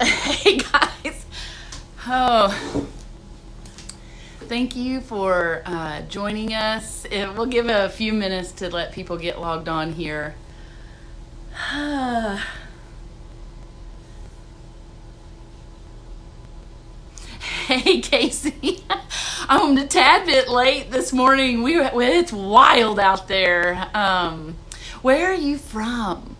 Hey guys. Oh, thank you for joining us. We'll give a few minutes to let people get logged on here. Hey Casey, I'm a tad bit late this morning. It's wild out there. Where are you from?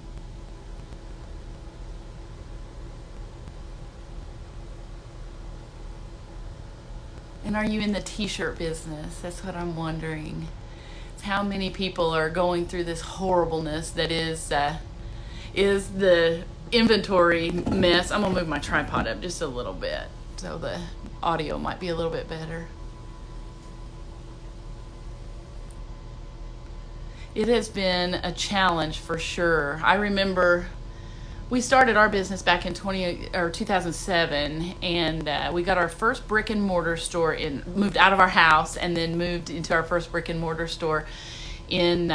And are you in the t-shirt business? That's what I'm wondering. It's how many people are going through this horribleness that is the inventory mess. I'm gonna move my tripod up just a little bit so the audio might be a little bit better. It has been a challenge for sure. I remember we started our business back in 2007, and we got our first brick and mortar store moved out of our house and then moved into our first brick and mortar store in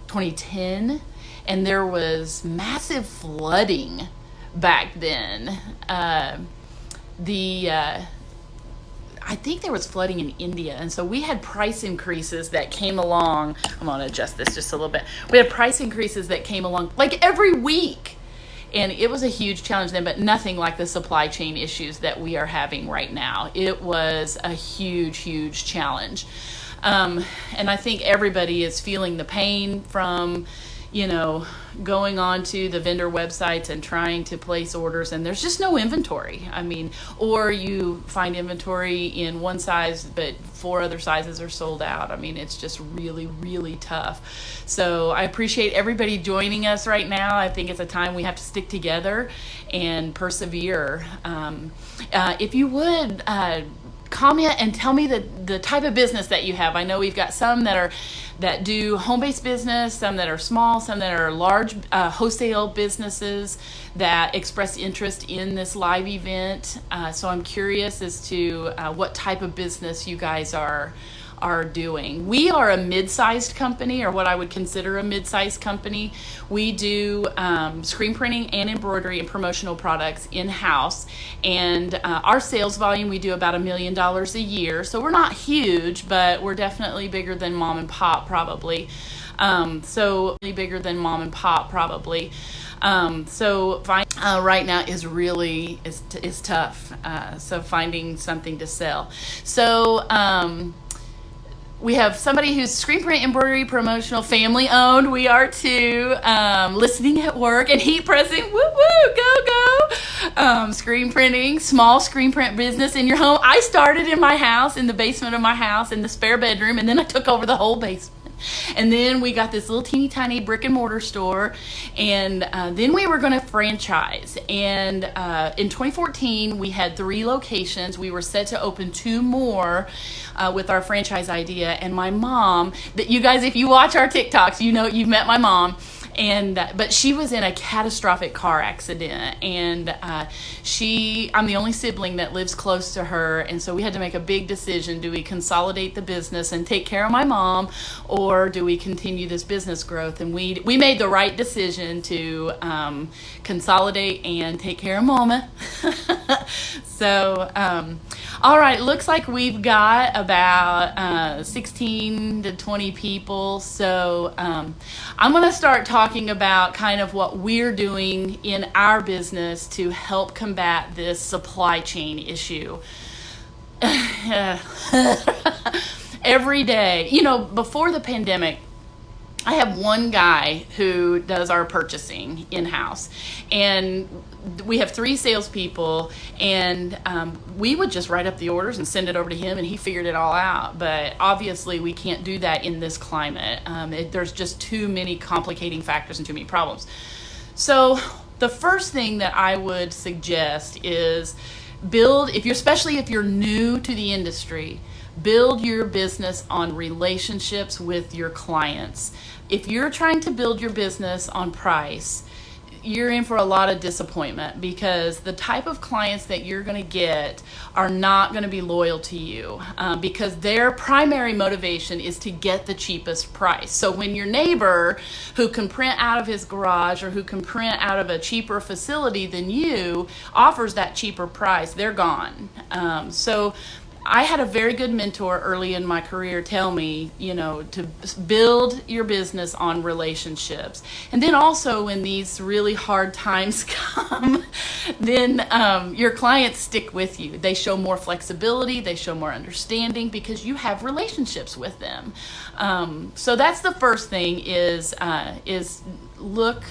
2010. And there was massive flooding back then. I think there was flooding in India, and so we had price increases that came along. I'm gonna adjust this just a little bit. We had price increases that came along like every week. And it was a huge challenge then, but nothing like the supply chain issues that we are having right now. It was a huge, huge challenge. And I think everybody is feeling the pain from, going on to the vendor websites and trying to place orders, and there's just no inventory. I mean, or you find inventory in one size, but 4 other sizes are sold out. I mean, it's just really, really tough. So I appreciate everybody joining us right now. I think it's a time we have to stick together and persevere. If you would, comment and tell me the type of business that you have. I know we've got some that do home-based business, some that are small, some that are large wholesale businesses that express interest in this live event. So I'm curious as to what type of business you guys are doing. We are a mid-sized company, or what I would consider a mid-sized company. We do screen printing and embroidery and promotional products in-house, and our sales volume, we do about $1 million a year. So we're not huge, but we're definitely bigger than mom and pop probably. So right now is tough. So finding something to sell. So we have somebody who's screen print, embroidery, promotional, family owned. We are too. Listening at work and heat pressing. Woo woo, go go. Screen printing, small screen print business in your home. I started in my house, in the basement of my house, in the spare bedroom, and then I took over the whole basement. And then we got this little teeny tiny brick and mortar store, and then we were going to franchise. And in 2014, we had 3 locations. We were set to open 2 more with our franchise idea. And my mom, that you guys, if you watch our TikToks, you've met my mom. And but she was in a catastrophic car accident, and I'm the only sibling that lives close to her, and so we had to make a big decision. Do we consolidate the business and take care of my mom, or do we continue this business growth? And we made the right decision to consolidate and take care of mama. So all right, looks like we've got about 16 to 20 people. So I'm going to start talking about kind of what we're doing in our business to help combat this supply chain issue. Every day, before the pandemic, I have one guy who does our purchasing in-house, and we have 3 salespeople, and we would just write up the orders and send it over to him, and he figured it all out. But obviously we can't do that in this climate. There's just too many complicating factors and too many problems. So the first thing that I would suggest is especially if you're new to the industry, build your business on relationships with your clients. If you're trying to build your business on price, you're in for a lot of disappointment, because the type of clients that you're going to get are not going to be loyal to you, because their primary motivation is to get the cheapest price. So when your neighbor who can print out of his garage or who can print out of a cheaper facility than you offers that cheaper price, they're gone. So I had a very good mentor early in my career tell me, to build your business on relationships. And then also when these really hard times come, then your clients stick with you. They show more flexibility, they show more understanding because you have relationships with them. So that's the first thing is look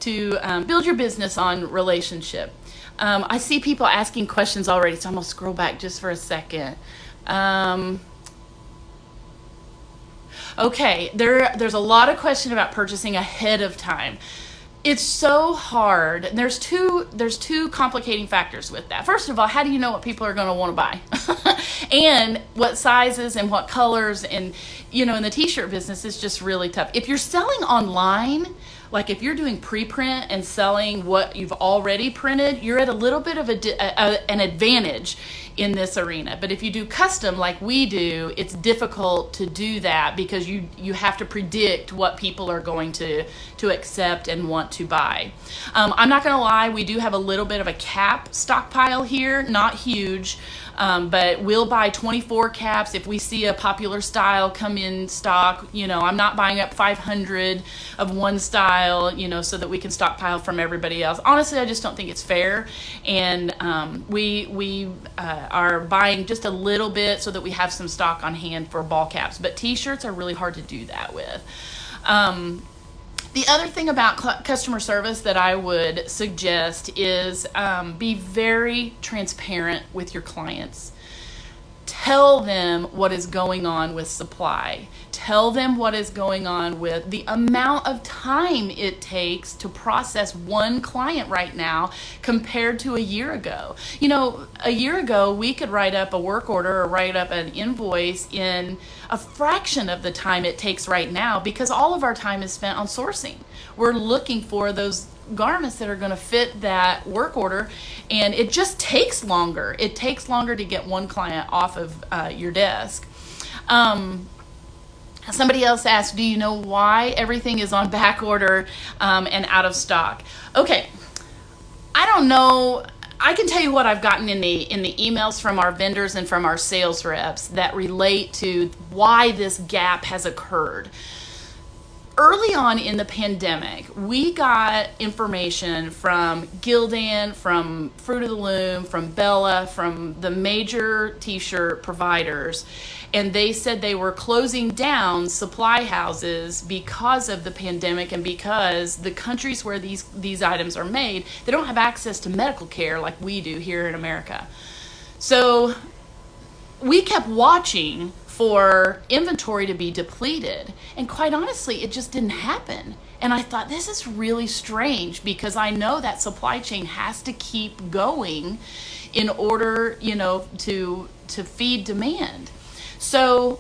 to build your business on relationship. I see people asking questions already, so I'm going to scroll back just for a second. Okay, there's a lot of question about purchasing ahead of time. It's so hard. There's two complicating factors with that. First of all, how do you know what people are going to want to buy? And what sizes and what colors, and in the t-shirt business, it's just really tough. If you're selling online, like if you're doing pre-print and selling what you've already printed, you're at a little bit of an advantage in this arena. But if you do custom like we do, it's difficult to do that because you have to predict what people are going to accept and want to buy. I'm not going to lie, we do have a little bit of a cap stockpile here, not huge. But we'll buy 24 caps if we see a popular style come in stock. I'm not buying up 500 of one style, so that we can stockpile from everybody else. Honestly, I just don't think it's fair. And we are buying just a little bit so that we have some stock on hand for ball caps. But t-shirts are really hard to do that with. The other thing about customer service that I would suggest is be very transparent with your clients. Tell them what is going on with supply. Tell them what is going on with the amount of time it takes to process one client right now compared to a year ago. A year ago, we could write up a work order or write up an invoice in a fraction of the time it takes right now because all of our time is spent on sourcing. We're looking for those garments that are going to fit that work order, and it just takes longer. It takes longer to get one client off of your desk. Somebody else asked, do you know why everything is on back order and out of stock? Okay, I don't know. I can tell you what I've gotten in the emails from our vendors and from our sales reps that relate to why this gap has occurred. Early on in the pandemic, we got information from Gildan, from Fruit of the Loom, from Bella, from the major t-shirt providers, and they said they were closing down supply houses because of the pandemic and because the countries where these items are made, they don't have access to medical care like we do here in America. So we kept watching for inventory to be depleted. And quite honestly, it just didn't happen. And I thought, this is really strange because I know that supply chain has to keep going in order, to feed demand. So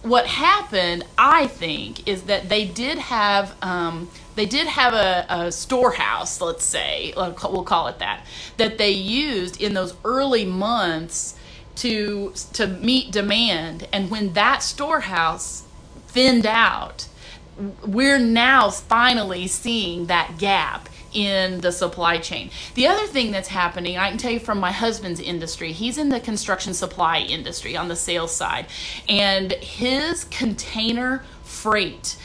what happened, I think, is that they did have a storehouse, let's say, we'll call it that they used in those early months to meet demand. And when that storehouse thinned out, we're now finally seeing that gap in the supply chain. The other thing that's happening, I can tell you from my husband's industry, he's in the construction supply industry on the sales side, and his container freight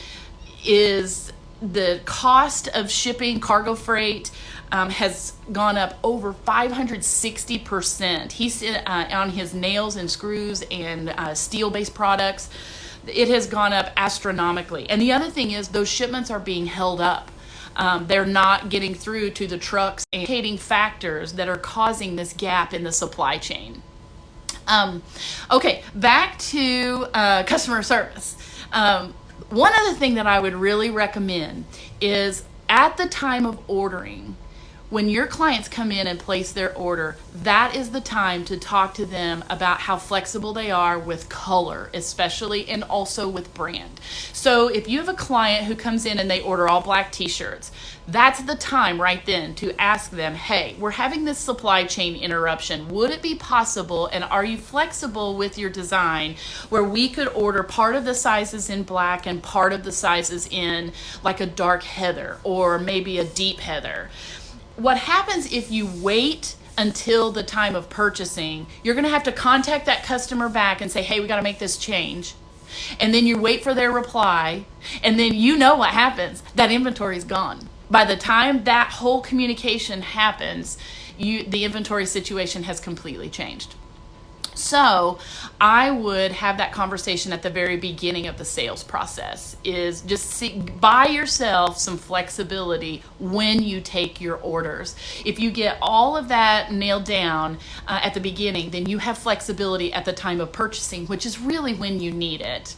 is the cost of shipping cargo freight has gone up over 560%. He's on his nails and screws and steel-based products. It has gone up astronomically. And the other thing is those shipments are being held up. They're not getting through to the trucks, and factors that are causing this gap in the supply chain. Okay, back to customer service. One other thing that I would really recommend is at the time of ordering, when your clients come in and place their order, that is the time to talk to them about how flexible they are with color, especially, and also with brand. So if you have a client who comes in and they order all black t-shirts, that's the time right then to ask them, hey, we're having this supply chain interruption. Would it be possible, and are you flexible with your design, where we could order part of the sizes in black and part of the sizes in like a dark heather or maybe a deep heather? What happens if you wait until the time of purchasing, you're going to have to contact that customer back and say, hey, we got to make this change. And then you wait for their reply, and then you know what happens. That inventory is gone. By the time that whole communication happens, the inventory situation has completely changed. So I would have that conversation at the very beginning of the sales process, is just buy yourself some flexibility when you take your orders. If you get all of that nailed down at the beginning, then you have flexibility at the time of purchasing, which is really when you need it.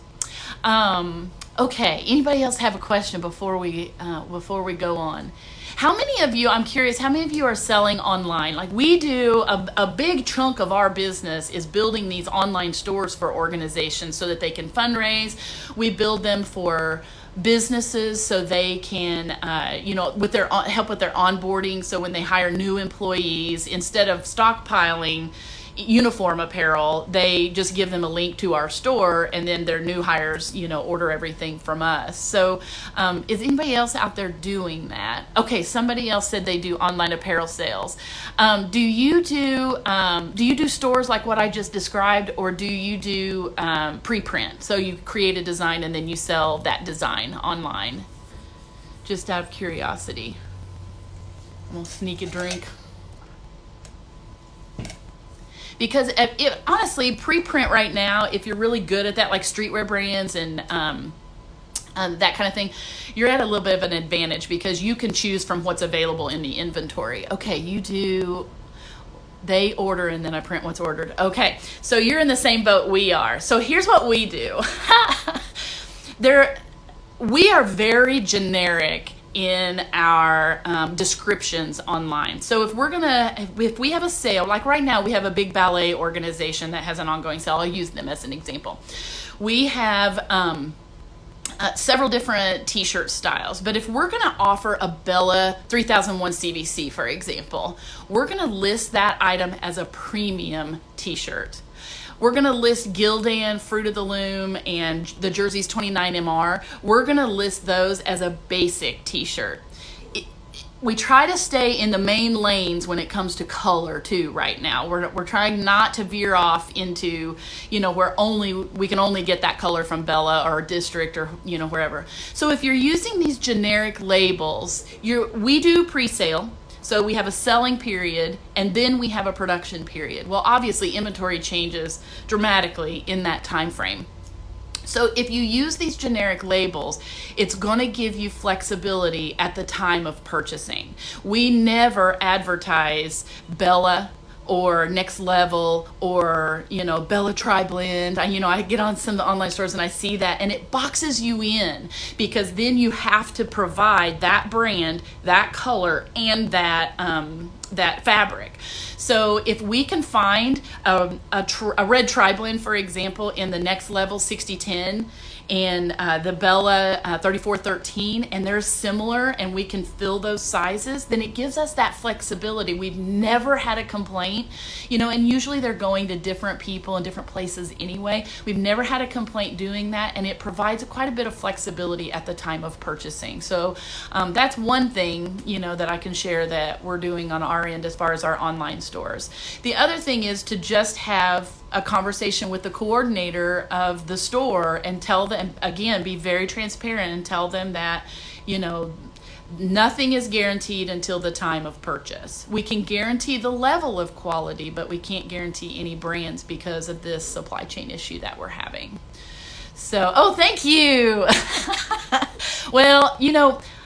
Okay, anybody else have a question before we go on? How many of you, I'm curious, how many of you are selling online? Like we do, a big chunk of our business is building these online stores for organizations so that they can fundraise. We build them for businesses so they can, help with their onboarding. So when they hire new employees, instead of stockpiling uniform apparel, they just give them a link to our store, and then their new hires, order everything from us. So is anybody else out there doing that? Okay, somebody else said they do online apparel sales. Do you do stores like what I just described, or do you do pre-print? So you create a design and then you sell that design online? Just out of curiosity. I'm gonna sneak a drink. Because honestly, pre-print right now, if you're really good at that, like streetwear brands and that kind of thing, you're at a little bit of an advantage because you can choose from what's available in the inventory. Okay, they order and then I print what's ordered. Okay, so you're in the same boat we are. So here's what we do. We are very generic in our descriptions online. So if we have a sale, like right now we have a big ballet organization that has an ongoing sale. I'll use them as an example. We have several different t-shirt styles, but if we're gonna offer a Bella 3001 CVC, for example, we're gonna list that item as a premium t-shirt. We're going to list Gildan, Fruit of the Loom, and the Jersey's 29MR. We're going to list those as a basic t-shirt. We try to stay in the main lanes when it comes to color too right now. We're trying not to veer off into, where we can only get that color from Bella or District or, wherever. So if you're using these generic labels, we do pre-sale. So we have a selling period and then we have a production period. Well, obviously inventory changes dramatically in that time frame. So if you use these generic labels, it's going to give you flexibility at the time of purchasing. We never advertise Bella or Next Level or, Bella Tri-Blend. I get on some of the online stores and I see that, and it boxes you in because then you have to provide that brand, that color, and that fabric. So if we can find a red Tri-Blend, for example, in the Next Level 6010 and the Bella 3413, and they're similar and we can fill those sizes, then it gives us that flexibility. We've never had a complaint, and usually they're going to different people in different places anyway. We've never had a complaint doing that, and it provides quite a bit of flexibility at the time of purchasing. So that's one thing, that I can share that we're doing on our end as far as our online stores. The other thing is to just have a conversation with the coordinator of the store and tell them, again, be very transparent and tell them that, nothing is guaranteed until the time of purchase. We can guarantee the level of quality, but we can't guarantee any brands because of this supply chain issue that we're having. So, thank you. Well,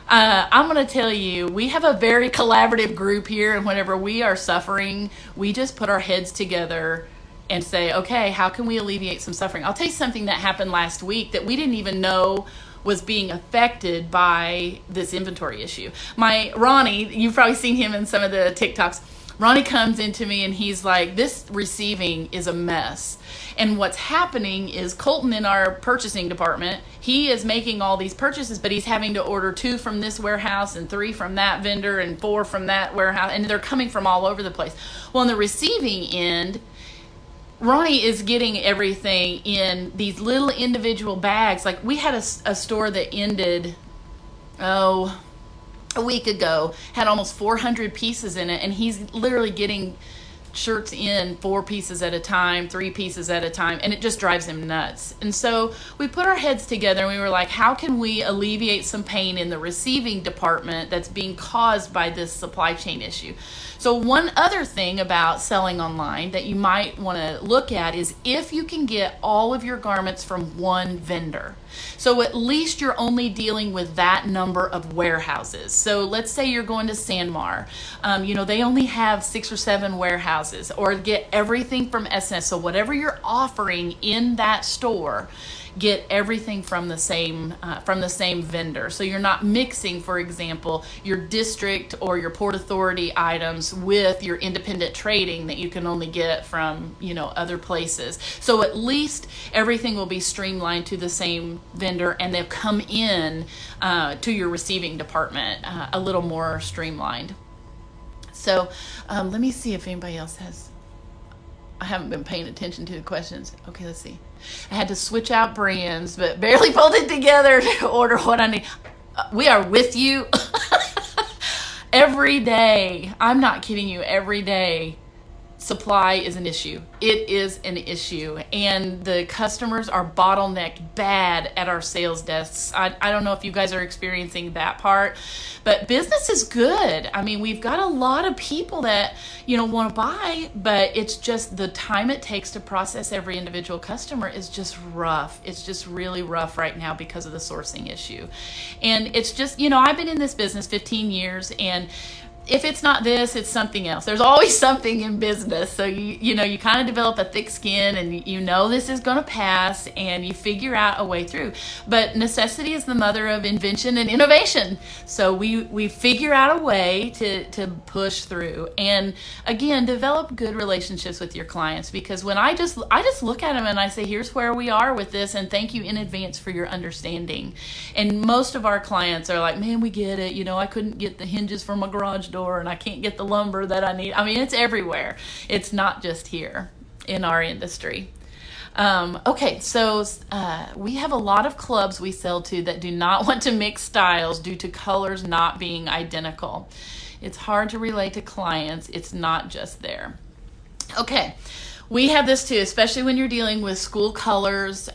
I'm going to tell you, we have a very collaborative group here, and whenever we are suffering, we just put our heads together and say, okay, how can we alleviate some suffering? I'll tell you something that happened last week that we didn't even know was being affected by this inventory issue. My Ronnie, you've probably seen him in some of the TikToks. Ronnie comes into me and he's like, this receiving is a mess. And what's happening is Colton in our purchasing department, he is making all these purchases, but he's having to order 2 from this warehouse and 3 from that vendor and 4 from that warehouse. And they're coming from all over the place. Well, on the receiving end, Ronnie is getting everything in these little individual bags. Like we had a store that ended, a week ago, had almost 400 pieces in it, and he's literally getting shirts in 4 pieces at a time, 3 pieces at a time, and it just drives him nuts. And so we put our heads together and we were like, how can we alleviate some pain in the receiving department that's being caused by this supply chain issue? So one other thing about selling online that you might want to look at is if you can get all of your garments from one vendor. So at least you're only dealing with that number of warehouses. So let's say you're going to Sanmar. They only have 6 or 7 warehouses, or get everything from SNS. So whatever you're offering in that store, get everything from the same vendor. So you're not mixing, for example, your district or your Port Authority items with your independent trading that you can only get from other places. So at least everything will be streamlined to the same vendor, and they'll come in to your receiving department a little more streamlined. So let me see if anybody else has. I haven't been paying attention to the questions. Okay, let's see. I had to switch out brands, but barely pulled it together to order what I need. We are with you every day. I'm not kidding you. Every day, supply is an issue. It is an issue. And the customers are bottlenecked bad at our sales desks. I don't know if you guys are experiencing that part, but business is good. I mean, we've got a lot of people that, want to buy, but it's just the time it takes to process every individual customer is just rough. It's just really rough right now because of the sourcing issue. And it's just, I've been in this business 15 years, and if it's not this, it's something else. There's always something in business. So you kind of develop a thick skin, and this is going to pass, and you figure out a way through. But necessity is the mother of invention and innovation. So we figure out a way to push through. And again, develop good relationships with your clients, because when I just look at them and I say, here's where we are with this, and thank you in advance for your understanding. And most of our clients are like, man, we get it. I couldn't get the hinges for my garage door, and I can't get the lumber that I need. I mean, it's everywhere. It's not just here in our industry. So we have a lot of clubs we sell to that do not want to mix styles due to colors not being identical. It's hard to relate to clients. It's not just there. Okay. We have this too, especially when you're dealing with school colors.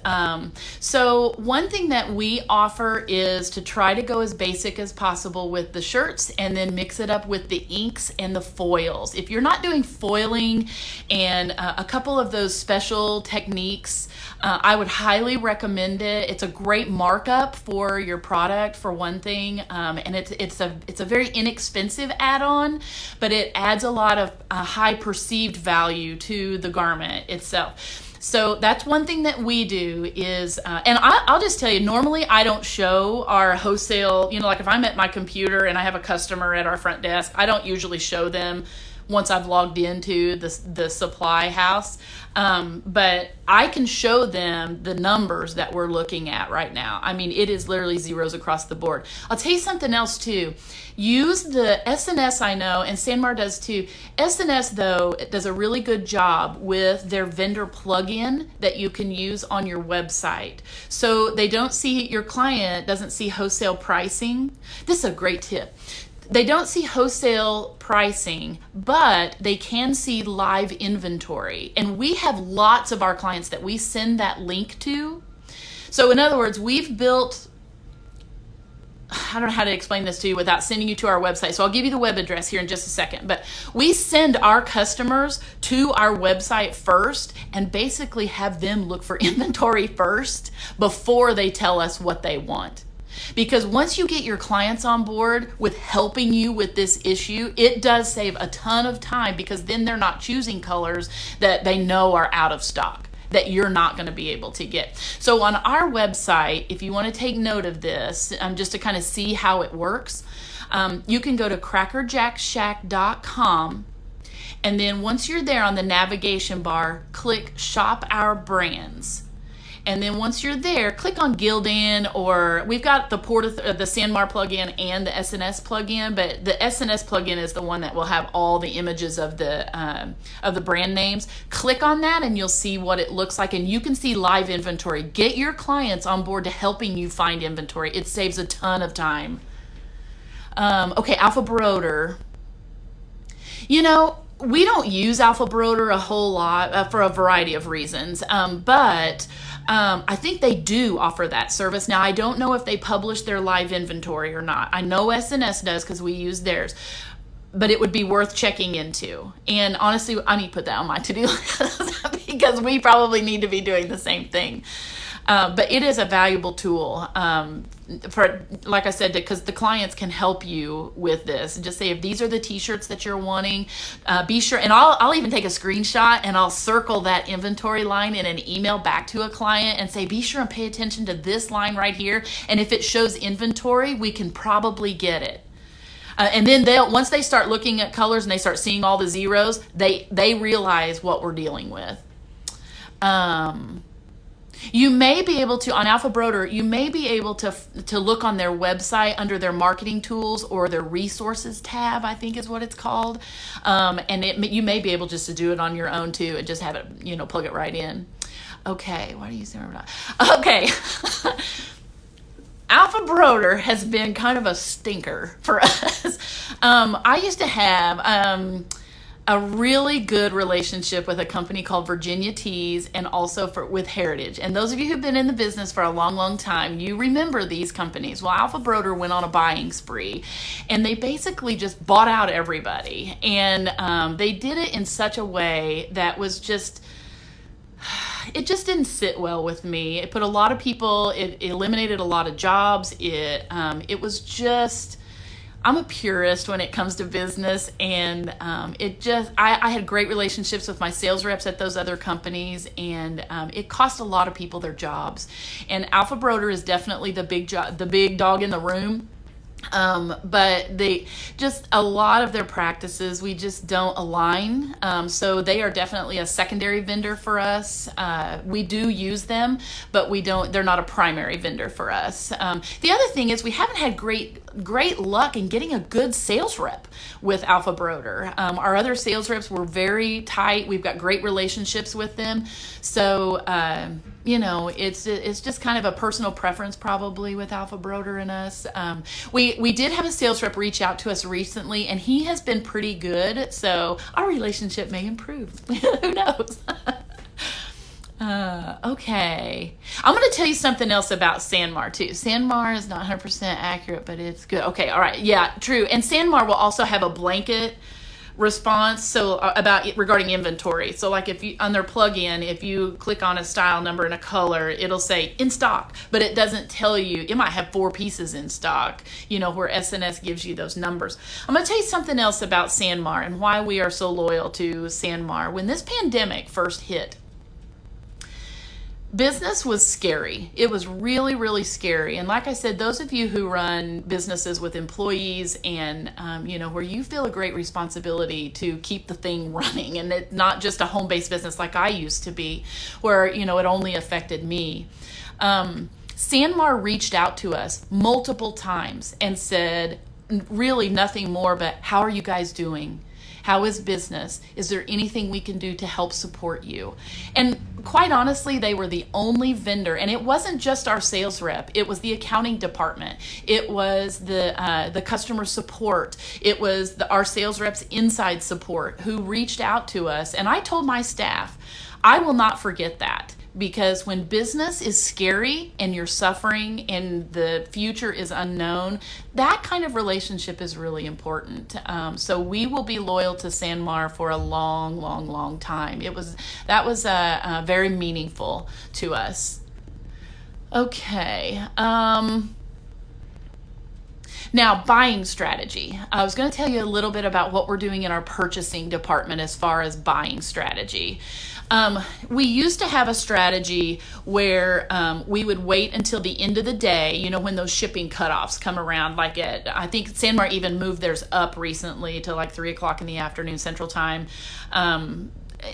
So one thing that we offer is to try to go as basic as possible with the shirts, and then mix it up with the inks and the foils. If you're not doing foiling and a couple of those special techniques, I would highly recommend it. It's a great markup for your product, for one thing, and it's a very inexpensive add-on, but it adds a lot of high perceived value to the garment itself. So that's one thing that we do is, and I'll just tell you, normally I don't show our wholesale, like if I'm at my computer and I have a customer at our front desk, I don't usually show them once I've logged into the supply house. But I can show them the numbers that we're looking at right now. I mean, it is literally zeros across the board. I'll tell you something else too. Use the SNS, I know, and Sanmar does too. SNS, though, does a really good job with their vendor plugin that you can use on your website. So your client doesn't see wholesale pricing. This is a great tip. They don't see wholesale pricing, but they can see live inventory. And we have lots of our clients that we send that link to. So in other words, we've built, I don't know how to explain this to you without sending you to our website. So I'll give you the web address here in just a second. But we send our customers to our website first and basically have them look for inventory first before they tell us what they want. Because once you get your clients on board with helping you with this issue, it does save a ton of time, because then they're not choosing colors that they know are out of stock. that you're not going to be able to get. So on our website, if you want to take note of this, just to kind of see how it works, you can go to crackerjackshack.com. And then once you're there on the navigation bar, click Shop Our Brands. And then once you're there, click on Gildan, or we've got the Sanmar plugin and the SNS plugin, but the SNS plugin is the one that will have all the images of the brand names. Click on that and you'll see what it looks like, and you can see live inventory. Get your clients on board to helping you find inventory. It saves a ton of time. Okay, Alpha Broder. We don't use Alpha Broder a whole lot for a variety of reasons, but I think they do offer that service. Now, I don't know if they publish their live inventory or not. I know SNS does because we use theirs, but it would be worth checking into. And honestly, I need to put that on my to-do list because we probably need to be doing the same thing. But it is a valuable tool for, like I said, because the clients can help you with this. Just say, if these are the t-shirts that you're wanting, be sure, and I'll even take a screenshot and I'll circle that inventory line in an email back to a client and say, be sure and pay attention to this line right here. And if it shows inventory, we can probably get it. And then once they start looking at colors and they start seeing all the zeros, they realize what we're dealing with. You may be able to, on Alpha Broder, you may be able to look on their website under their marketing tools or their resources tab, I think is what it's called. And you may be able just to do it on your own too and just have it, plug it right in. Okay, what are you saying? Okay. Alpha Broder has been kind of a stinker for us. I used to have a really good relationship with a company called Virginia Tees, and also with Heritage. And those of you who've been in the business for a long, long time, you remember these companies. Well, Alpha Broder went on a buying spree, and they basically just bought out everybody. And they did it in such a way that was it just didn't sit well with me. It put a lot of people, it eliminated a lot of jobs. It was just, I'm a purist when it comes to business, and I had great relationships with my sales reps at those other companies, and it cost a lot of people their jobs. And Alpha Broder is definitely the big dog in the room. But a lot of their practices, we just don't align. So they are definitely a secondary vendor for us. We do use them, but they're not a primary vendor for us. The other thing is we haven't had great luck in getting a good sales rep with Alpha Broder. Our other sales reps were very tight. We've got great relationships with them. So, it's just kind of a personal preference probably with Alpha Broder and us. We did have a sales rep reach out to us recently, and he has been pretty good. So our relationship may improve. Who knows? Okay. I'm going to tell you something else about Sanmar too. Sanmar is not 100% accurate, but it's good. Okay. All right. Yeah, true. And Sanmar will also have a blanket response regarding inventory. So like if you on their plugin, if you click on a style number and a color, it'll say in stock, but it doesn't tell you. It might have 4 pieces in stock, where SNS gives you those numbers. I'm going to tell you something else about Sanmar and why we are so loyal to Sanmar. When this pandemic first hit, business was scary. It was really, really scary. And like I said, those of you who run businesses with employees and, where you feel a great responsibility to keep the thing running, and it's not just a home-based business like I used to be, where, it only affected me. Sanmar reached out to us multiple times and said really nothing more but, how are you guys doing? How is business? Is there anything we can do to help support you? And quite honestly, they were the only vendor, and it wasn't just our sales rep. It was the accounting department. It was the customer support. It was our sales reps inside support who reached out to us. And I told my staff, I will not forget that. Because when business is scary and you're suffering and the future is unknown, that kind of relationship is really important. So we will be loyal to Sanmar for a long, long, long time. That was very meaningful to us. Okay. Now, buying strategy. I was going to tell you a little bit about what we're doing in our purchasing department as far as buying strategy. We used to have a strategy where we would wait until the end of the day, you know, when those shipping cutoffs come around, like I think Sanmar even moved theirs up recently to like 3 o'clock in the afternoon Central Time.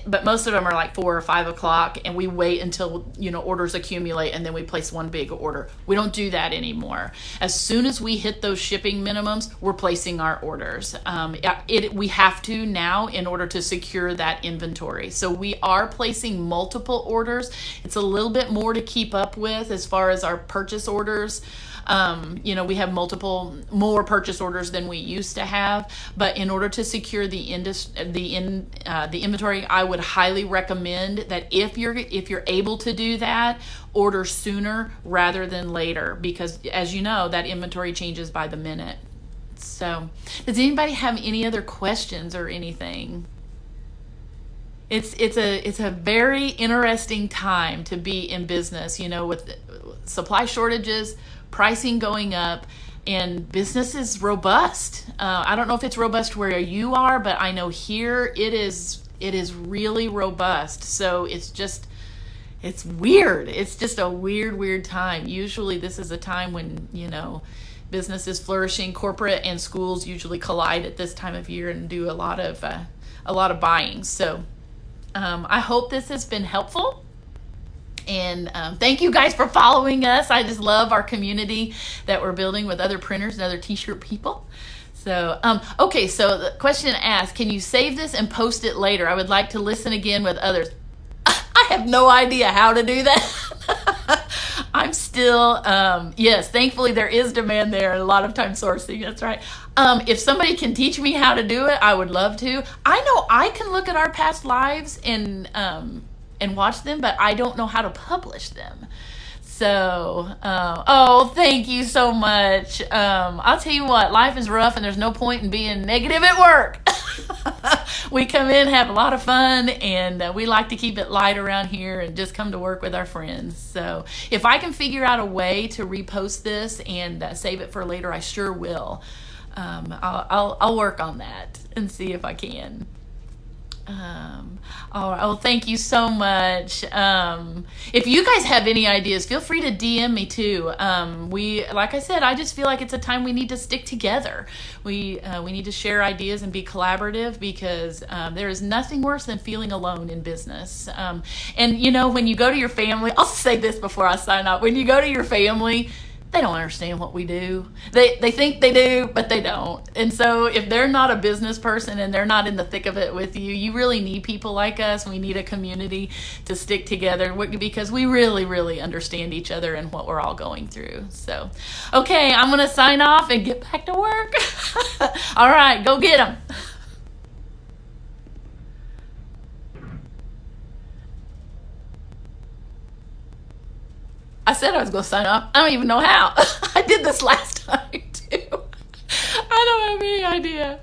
But most of them are like 4 or 5 o'clock, and we wait until, you know, orders accumulate, and then we place one big order. We don't do that anymore. As soon as we hit those shipping minimums, we're placing our orders. We have to now in order to secure that inventory. So we are placing multiple orders. It's a little bit more to keep up with as far as our purchase orders. You know, we have more purchase orders than we used to have, but in order to secure the inventory, I would highly recommend that if you're able to do that, order sooner rather than later, because as you know, that inventory changes by the minute. So, does anybody have any other questions or anything? It's a very interesting time to be in business, you know, with supply shortages, pricing going up, and business is robust. I don't know if it's robust where you are, but I know here it is really robust. So it's weird. It's just a weird time. Usually this is a time when, you know, business is flourishing. Corporate and schools usually collide at this time of year and do a lot of buying. So I hope this has been helpful. And thank you guys for following us. I just love our community that we're building with other printers and other t-shirt people. So, okay, so the question asked, can you save this and post it later? I would like to listen again with others. I have no idea how to do that. I'm still, yes, thankfully there is demand there, a lot of time sourcing, that's right. If somebody can teach me how to do it, I would love to. I know I can look at our past lives and watch them, but I don't know how to publish them. So, oh, thank you so much. I'll tell you what, life is rough and there's no point in being negative at work. We come in, have a lot of fun, and we like to keep it light around here and just come to work with our friends. So if I can figure out a way to repost this and save it for later, I sure will. I'll work on that and see if I can. All right. Well, thank you so much. If you guys have any ideas, feel free to DM me too. Like I said, I just feel like it's a time we need to stick together. We need to share ideas and be collaborative, because there is nothing worse than feeling alone in business. And you know, when you go to your family, I'll say this before I sign off. When you go to your family, they don't understand what we do. They think they do, but they don't. And so if they're not a business person and they're not in the thick of it with you, you really need people like us. We need a community to stick together, because we really understand each other and what we're all going through. So, okay, I'm going to sign off and get back to work. All right, go get them. I said I was going to sign off. I don't even know how. I did this last time too. I don't have any idea.